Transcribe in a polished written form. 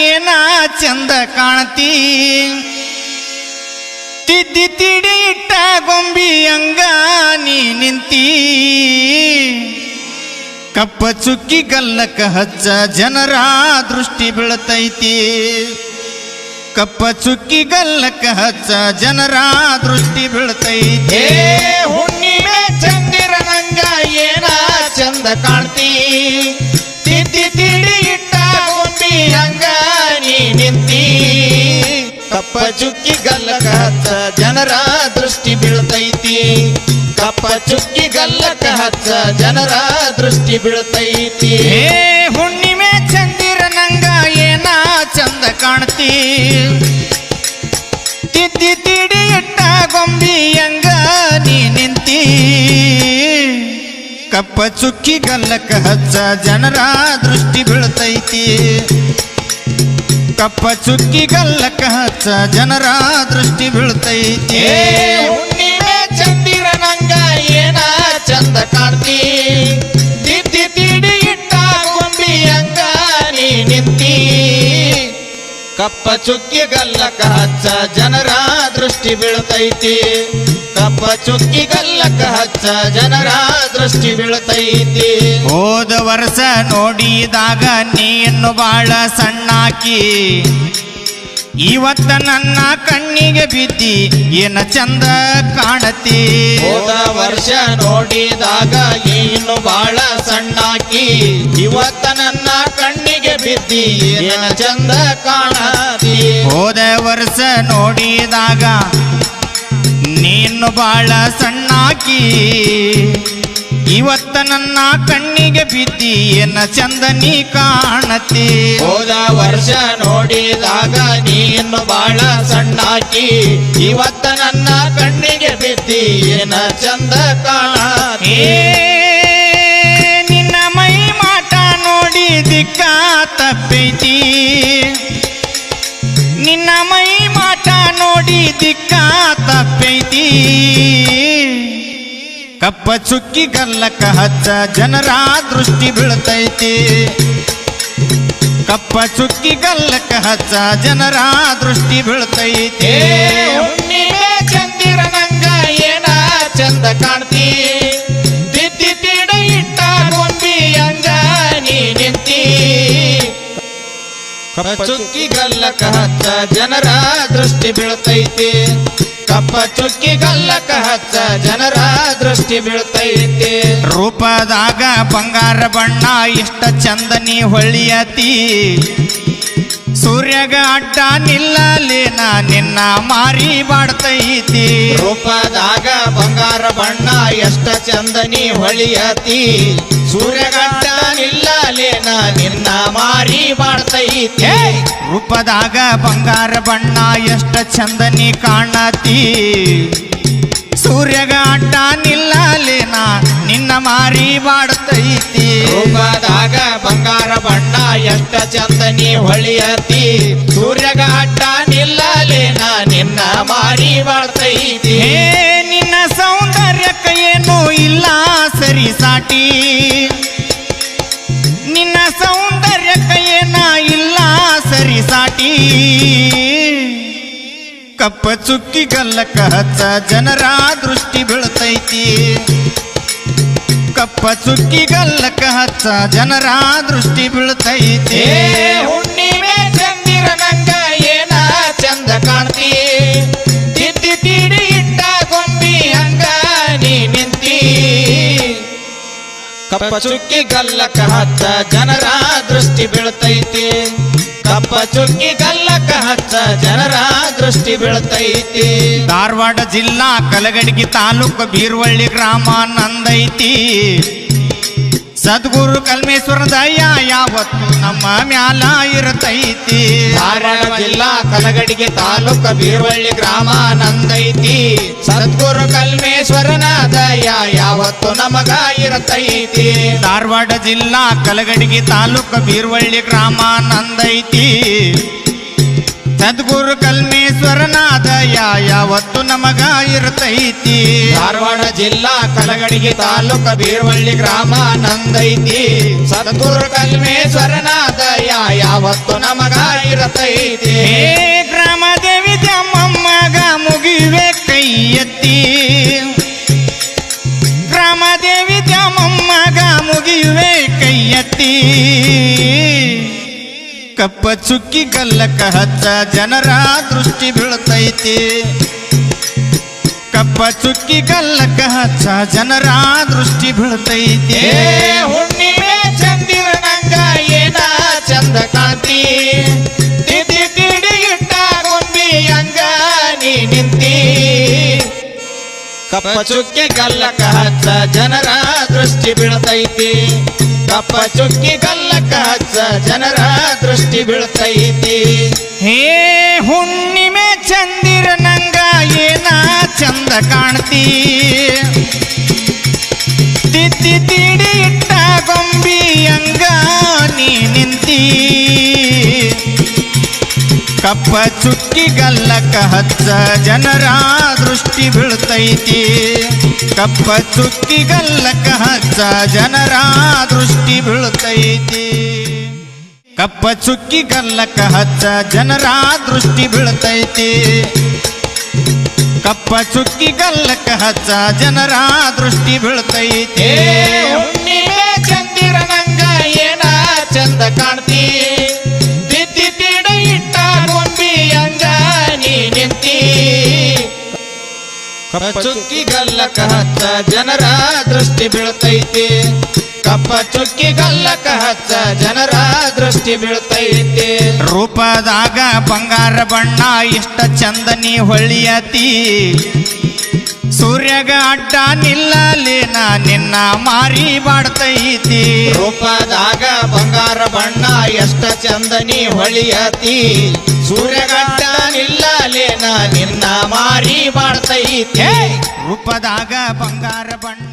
ಏನ ಚಂದ ಕಾಣತಿ ತಿದ್ದಿ ತಿಡಿ ಇಟ್ಟ ಗೊಂಬಿ ಹಂಗ ನೀ ನಿಂತಿ ಕಪ್ಪ ಚುಕ್ಕಿ ಗಲ್ಲಕ ಹಚ್ಚ ಜನರ ದೃಷ್ಟಿ ಬೀಳತೈತಿ ಕಪ್ಪ ಚುಕ್ಕಿ ಗಲ್ಲಕ ಹಚ್ಚ ಜನರ ದೃಷ್ಟಿ ಬೀಳತೈತಿ ಹುಣ್ಣಿಮೆ ಚಂದಿರನಂಗ ಏನ ಚಂದ ಕಾಣ್ತಿ ತಿದ್ದಿ ತಿಡಿ ಇಟ್ಟ ಗೊಂಬಿ ಹಂಗ ನೀ ನಿಂತಿ ಕಪ್ಪ ಚುಕ್ಕಿ ಗಲ್ಲಕ ಹಚ್ಚ ಜನರ ದೃಷ್ಟಿ ಬೀಳ್ತೈತಿ ಕಪ್ಪ ಚುಕ್ಕಿ ಗಲ್ಲಕ ಹಚ್ಚ ಜನರ ದೃಷ್ಟಿ ಬೀಳ್ತೈತಿ ಹುಣ್ಣಿಮೆ ಚಂದಿರನಂಗ ಏನ ಚಂದ ಕಾಣ್ತಿ ತಿದ್ದಿ ತಿಡಿ ಇಟ್ಟ ಗೊಂಬಿ ಹಂಗ ನೀ ನಿಂತಿ ಕಪ್ಪ ಚುಕ್ಕಿ ಗಲ್ಲಕ ಹಚ್ಚ ಜನರ ದೃಷ್ಟಿ ಬೀಳ್ತೈತಿ ಕಪ್ಪ ಚುಕ್ಕಿ ಗಲ್ಲಕ ಹಚ್ಚ ಜನರ ದೃಷ್ಟಿ ಬೀಳ್ತೈತಿ ಹುಣ್ಣಿಮೆ ಚಂದಿರನಂಗ ಏನ ಚಂದ ಕಾಣ್ತಿ ತಿದ್ದಿ ತಿಡಿ ಇಟ್ಟ ಗೊಂಬಿ ಹಂಗ ನೀ ನಿಂತಿ ಕಪ್ಪ ಚುಕ್ಕಿ ಗಲ್ಲಕ ಹಚ್ಚ ಜನರ ದೃಷ್ಟಿ ಬೀಳ್ತೈತಿ ಕಪ್ಪ ಚುಕ್ಕಿ ಗಲ್ಲಕ ಹಚ್ಚ ಜನರ ದೃಷ್ಟಿ ಬೀಳ್ತೈತಿ ಹೋದ ವರ್ಷ ನೋಡಿದಾಗ ನೀನು ಬಾಳ ಸಣ್ಣಾಕಿ ಇವತ್ತ ನನ್ನ ಕಣ್ಣಿಗೆ ಬಿದ್ದಿ ಏನ ಚಂದ ಕಾಣತಿ ಹೋದ ವರ್ಷ ನೋಡಿದಾಗ ನೀನು ಬಾಳ ಸಣ್ಣಾಕಿ ಇವತ್ತ ನನ್ನ ಕಣ್ಣಿಗೆ ಬಿದ್ದಿ ಏನ ಚಂದ ಕಾಣತಿ ಹೋದ ವರ್ಷ ನೋಡಿದಾಗ ನೀನು ಬಾಳ ಸಣ್ಣಾಕಿ ಇವತ್ತ ನನ್ನ ಕಣ್ಣಿಗೆ ಬಿದ್ದಿ ಏನ ಚಂದ ನೀ ಕಾಣತಿ ಹೋದ ವರ್ಷ ನೋಡಿದಾಗ ನೀನು ಬಾಳ ಸಣ್ಣಾಕಿ ಇವತ್ತ ನನ್ನ ಕಣ್ಣಿಗೆ ಬಿದ್ದಿ ಏನ ಚಂದ ಕಾಣತಿ ನಿನ್ನ ಮೈ ಮಾಟ ನೋಡಿ ದಿಕ್ಕ ತಪ್ಪೈತಿ ನಿನ್ನ ಮೈ ಮಾಟ ನೋಡಿ ದಿಕ್ಕ ತಪ್ಪೈತಿ ಕಪ್ಪ ಚುಕ್ಕಿ ಗಲ್ಲಕ ಹಚ್ಚ ಜನರ ದೃಷ್ಟಿ ಬೀಳ್ತೈತಿ ಕಪ್ಪ ಚುಕ್ಕಿ ಗಲ್ಲಕ ಹಚ್ಚ ಜನರ ದೃಷ್ಟಿ ಬೀಳ್ತೈತಿ ಹುಣ್ಣಿಮೆ ಚಂದಿರನಂಗ ಏನ ಚಂದ ಕಾಣ್ತಿ ತಿದ್ದಿ ತಿಡ ಇಟ್ಟ ಗೊಂಬಿ ಹಂಗ ನೀ ನಿಂತಿ ಕಪ್ಪ ಚುಕ್ಕಿ ಗಲ್ಲಕ ಹಚ್ಚ ಜನರ ದೃಷ್ಟಿ ಬೀಳ್ತೈತಿ ಕಪ್ಪ ಚುಕ್ಕಿ ಗಲ್ಲಕ ಹಚ್ಚ ಜನರ ದೃಷ್ಟಿ ಬೀಳ್ತೈತಿ ರೂಪದಾಗ ಬಂಗಾರ ಬಣ್ಣ ಇಷ್ಟ ಚಂದ ನೀ ಹೊಳಿಯತಿ ಸೂರ್ಯಗ ಅಡ್ಡ ನಿಲ್ಲಲೇನ ನಿನ್ನ ಮಾರಿ ಬಾಡ್ತೈತಿ ರೂಪದಾಗ ಬಂಗಾರ ಬಣ್ಣ ಎಷ್ಟ ಚಂದ ನೀ ಹೊಳಿಯತಿ ಸೂರ್ಯಗಡ್ಡ ನಿಲ್ಲಲೇನ ನಿನ್ನ ಮಾರಿ ಬಾಡ್ತೈತಿ ರೂಪದಾಗ ಬಂಗಾರ ಬಣ್ಣ ಎಷ್ಟ ಚಂದ ನೀ ಕಾಣತಿ ಸೂರ್ಯಗ ಅಡ್ಡ ನಿಲ್ಲಲೇನ ನಿನ್ನ ಮಾರಿ ಬಾಡ್ತೈತಿ ರೂಪದಾಗ ಬಂಗಾರ ಬಣ್ಣ ಎಷ್ಟ ಚಂದ ನೀ ಹೊಳಿಯತಿ ಸೂರ್ಯಗ ಅಡ್ಡ ನಿಲ್ಲಲೇನ ನಿನ್ನ ಮಾರಿ ಬಾಡ್ತೈತಿ ನಿನ್ನ ಸೌಂದರ್ಯಕ್ಕೆ ಏನೂ ಇಲ್ಲ ಸರಿ ಸಾಟಿ ನಿನ್ನ ಸೌಂದರ್ಯಕ್ಕೆ ಏನ ಇಲ್ಲ ಸರಿ ಸಾಟಿ ಕಪ್ಪ ಚುಕ್ಕಿ ಗಲ್ಲಕ ಹಚ್ಚ ಜನರ ದೃಷ್ಟಿ ಬೀಳ್ತೈತಿ ಕಪ್ಪ ಚುಕ್ಕಿ ಗಲ್ಲಕ ಹಚ್ಚ ಜನರ ದೃಷ್ಟಿ ಬೀಳ್ತೈತಿ ಹುಣ್ಣಿಮೆ ಚಂದಿರನಂಗ ಏನ ಚಂದ ಕಾಣ್ತಿ ತಿದ್ದಿ ತಿಡಿ ಇಟ್ಟ ಗೊಂಬಿ ಹಂಗ ನೀ ನಿಂತಿ ಕಪ್ಪ ಚುಕ್ಕಿ ಗಲ್ಲಕ ಹಚ್ಚ ಜನರ ದೃಷ್ಟಿ ಬೀಳ್ತೈತಿ ಕಪ್ಪ ಚುಕ್ಕಿ ಗಲ್ಲಕ ಹಚ್ಚ ಜನರ ದೃಷ್ಟಿ ಬೀಳ್ತೈತಿ ಧಾರವಾಡ ಜಿಲ್ಲಾ ಕಲಗಡಗಿ ತಾಲೂಕು ಬೀರ್ವಳ್ಳಿ ಗ್ರಾಮ ನಂದೈತಿ ಸದ್ಗುರು ಕಲ್ಮೇಶ್ವರ ದಯ ಯಾವತ್ತು ನಮ್ಮ ಮ್ಯಾಲ ಇರತೈತಿ ಧಾರವಾಡ ಜಿಲ್ಲಾ ಕಲಗಡಿಗೆ ತಾಲೂಕ ಬೀರ್ವಳ್ಳಿ ಗ್ರಾಮ ನಂದೈತಿ ಸದ್ಗುರು ಕಲ್ಮೇಶ್ವರನ ದಯ ಯಾವತ್ತು ನಮಗ ಇರತೈತಿ ಧಾರವಾಡ ಜಿಲ್ಲಾ ಕಲಗಡಗಿ ತಾಲೂಕು ಬೀರ್ವಳ್ಳಿ ಗ್ರಾಮ ನಂದೈತಿ ಸದ್ಗುರು ಕಲ್ಮೇಶ್ವರನ ದಯ ಯಾವತ್ತು ನಮಗ ಇರ್ತೈತಿ ಧಾರವಾಡ ಜಿಲ್ಲಾ ಕಲಗಡಿಗೆ ತಾಲೂಕ ಬೀರ್ವಳ್ಳಿ ಗ್ರಾಮ ನಂದೈತಿ ಸದ್ಗುರು ಕಲ್ಮೇಶ್ವರನಾದ ಯಾವತ್ತು ನಮಗ ಇರತೈತಿ ಹೇ ಗ್ರಾಮ ದೇವಿ ದ್ಯಾಮಮ್ಮಗ ಮುಗಿವೆ ಕೈ ಎತ್ತಿ ಗ್ರಾಮ ದೇವಿ ದ್ಯಾಮಮ್ಮಗ ಮುಗಿವೆ ಕೈ ಎತ್ತಿ ಕಪ್ಪ ಚುಕ್ಕಿ ಗಲ್ಲಕ ಹಚ್ಚ ಜನರ ದೃಷ್ಟಿ ಬೀಳ್ತೈತಿ ಕಪ್ಪ ಚುಕ್ಕಿ ಗಲ್ಲಕ ಹಚ್ಚ ಜನರ ದೃಷ್ಟಿ ಬೀಳ್ತೈತಿ ಹುಣ್ಣಿಮೆ ಚಂದಿರನಂಗ ಏನ ಚಂದ ಕಾಂತಿ ತಿದ್ದಿ ತಿಡಿ ಇಟ್ಟ ಗೊಂಬಿ ಅಂಗ ನೀ ನಿಂತಿ ಕಪ್ಪ ಚುಕ್ಕಿ ಗಲ್ಲಕ ಹಚ್ಚ ಜನರ ದೃಷ್ಟಿ ಬೀಳ್ತೈತಿ ಕಪ್ಪ ಚುಕ್ಕಿ ಗಲ್ಲಕ ಹಚ್ಚ ಜನರ ದೃಷ್ಟಿ ಬೀಳ್ತೈತಿ ಹೇ ಹುಣ್ಣಿಮೆ ಚಂದಿರ ನಂಗ ಏನ ಚಂದ ಕಾಣ್ತಿ ತಿದ್ದಿ ತಿಡಿ ಇಟ್ಟ ಗೊಂಬಿ ಅಂಗ ನೀ ನಿಂತಿ ಕಪ್ಪ ಚುಕ್ಕಿ ಗಲ್ಲಕ ಹಚ್ಚ ಜನರ ದೃಷ್ಟಿ ಬೀಳ್ತೈತಿ ಕಪ್ಪ ಚುಕ್ಕಿ ಗಲ್ಲಕ ಹಚ್ಚ ಜನರ ದೃಷ್ಟಿ ಬೀಳ್ತೈತಿ ಕಪ್ಪ ಚುಕ್ಕಿ ಗಲ್ಲಕ ಹಚ್ಚ ಜನರ ದೃಷ್ಟಿ ಬೀಳ್ತೈತಿ ಕಪ್ಪ ಚುಕ್ಕಿ ಗಲ್ಲಕ ಹಚ್ಚ ಜನರ ದೃಷ್ಟಿ ಬೀಳ್ತೈತಿ ಹುಣ್ಣಿಮೆ ಚಂದಿರನಂಗ ಏನ ಚಂದ ಕಾಣ್ತಿ ತಿದ್ದಿ ತಿಡಿ ಇಟ್ಟ ಗೊಂಬಿ ಅಂಗ ನೀ ನಿಂತಿ ಕಪ್ಪ ಚುಕ್ಕಿ ಗಲ್ಲಕ ಹಚ್ಚ ಜನರ ದೃಷ್ಟಿ ಬೀಳ್ತೈತಿ ಕಪ್ಪ ಚುಕ್ಕಿ ಗಲ್ಲಕ ಹಚ್ಚ ಜನರ ದೃಷ್ಟಿ ಬೀಳ್ತೈತಿ ರೂಪದಾಗ ಬಂಗಾರ ಬಣ್ಣ ಇಷ್ಟ ಚಂದನಿ ಹೊಳಿಯತಿ ಸೂರ್ಯಗ ಅಡ್ಡ ನಿಲ್ಲಲೇನ ನಿನ್ನ ಮಾರಿ ಬಾಡ್ತೈತಿ ರೂಪದಾಗ ಬಂಗಾರ ಬಣ್ಣ ಎಷ್ಟ ಚಂದನಿ ಹೊಳಿಯತಿ ಸೂರ್ಯಗಡ್ಡ ನಿಲ್ಲಲೇನ ನಿನ್ನ ಮಾರಿ ಬಾಡ್ತೈತಿ ರೂಪದಾಗ ಬಂಗಾರ ಬಣ್ಣ